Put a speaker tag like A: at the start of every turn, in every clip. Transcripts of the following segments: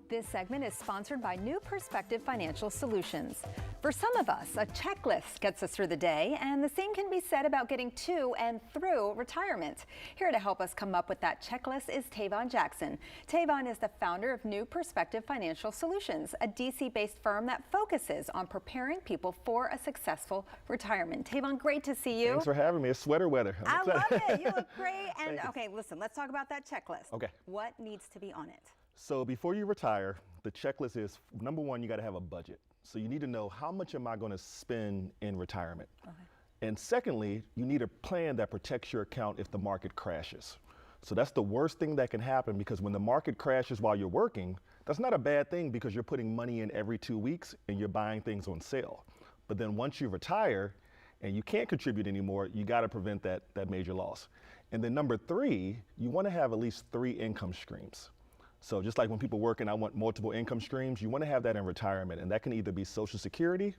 A: This segment is sponsored by New Perspective Financial Solutions. For some of us, a checklist gets us through the day, and the same can be said about getting to and through retirement. Here to help us come up with that checklist is Tavon Jackson. Tavon is the founder of New Perspective Financial Solutions, a DC-based firm that focuses on preparing people for a successful retirement. Tavon, great to see you.
B: Thanks for having me. It's sweater weather.
A: I love it. You look great. And okay, listen, let's talk about that checklist.
B: Okay.
A: What needs to be on it?
B: So before you retire, the checklist is, number one, you got to have a budget. So you need to know, how much am I going to spend in retirement? Okay. And secondly, you need a plan that protects your account if the market crashes. So that's the worst thing that can happen, because when the market crashes while you're working, that's not a bad thing, because you're putting money in every 2 weeks and you're buying things on sale. But then once you retire and you can't contribute anymore, you got to prevent that major loss. And then number three, you want to have at least 3 income streams. So just like when people work and I want multiple income streams, you want to have that in retirement. And that can either be Social Security,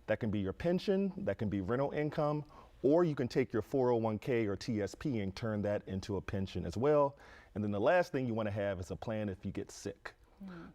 B: that can be your pension, that can be rental income, or you can take your 401k or TSP and turn that into a pension as well. And then the last thing you want to have is a plan if you get sick.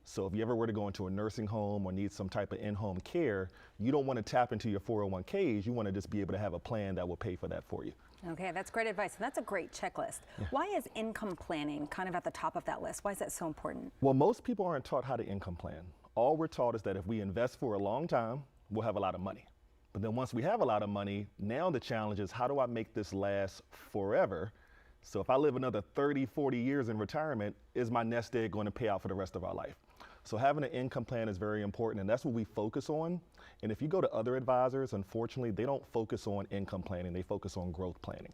B: So if you ever were to go into a nursing home or need some type of in-home care, you don't want to tap into your 401ks. You want to just be able to have a plan that will pay for that for you.
A: Okay, that's great advice. And that's a great checklist. Yeah. Why is income planning kind of at the top of that list? Why is that so important?
B: Well, most people aren't taught how to income plan. All we're taught is that if we invest for a long time, we'll have a lot of money. But then once we have a lot of money, now the challenge is, how do I make this last forever? So if I live another 30, 40 years in retirement, is my nest egg going to pay out for the rest of our life? So having an income plan is very important, and that's what we focus on. And if you go to other advisors, unfortunately, they don't focus on income planning, they focus on growth planning.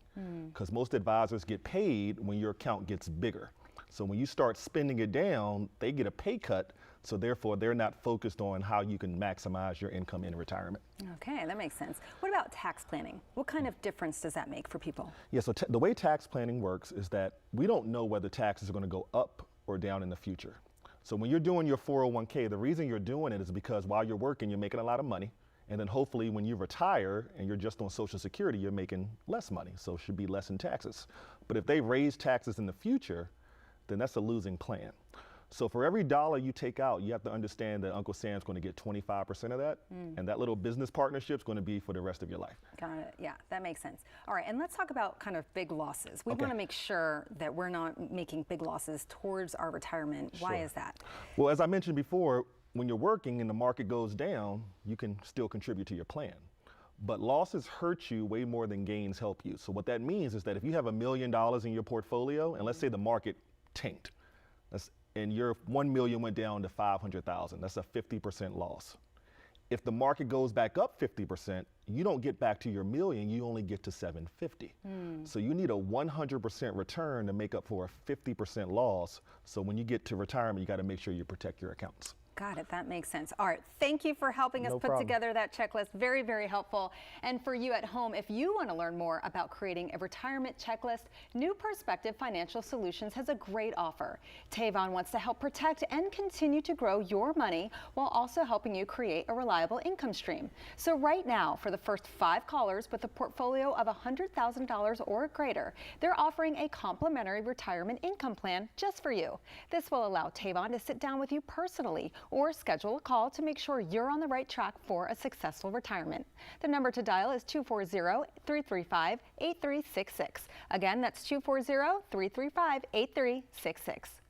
B: Because most advisors get paid when your account gets bigger. So when you start spending it down, they get a pay cut, so therefore they're not focused on how you can maximize your income in retirement.
A: Okay, that makes sense. What about tax planning? What kind of difference does that make for people?
B: Yeah, so the way tax planning works is that we don't know whether taxes are going to go up or down in the future. So when you're doing your 401k, the reason you're doing it is because while you're working, you're making a lot of money. And then hopefully when you retire and you're just on Social Security, you're making less money. So it should be less in taxes. But if they raise taxes in the future, then that's a losing plan. So for every dollar you take out, you have to understand that Uncle Sam's going to get 25% of that, and that little business partnership is going to be for the rest of your life.
A: Got it. Yeah, that makes sense. All right, and let's talk about kind of big losses. We want to make sure that we're not making big losses towards our retirement. Why is that?
B: Well, as I mentioned before, when you're working and the market goes down, you can still contribute to your plan. But losses hurt you way more than gains help you. So what that means is that if you have $1 million in your portfolio, and let's say the market tanked, and your 1 million went down to 500,000, that's a 50% loss. If the market goes back up 50%, you don't get back to your million, you only get to 750. So you need a 100% return to make up for a 50% loss. So when you get to retirement, you got to make sure you protect your accounts.
A: Got it. That makes sense. All right. Thank you for helping us put together that checklist. Very, very helpful. And for you at home, if you want to learn more about creating a retirement checklist, New Perspective Financial Solutions has a great offer. Tavon wants to help protect and continue to grow your money while also helping you create a reliable income stream. So right now, for the first 5 callers with a portfolio of $100,000 or greater, they're offering a complimentary retirement income plan just for you. This will allow Tavon to sit down with you personally, or schedule a call to make sure you're on the right track for a successful retirement. The number to dial is 240-335-8366. Again, that's 240-335-8366.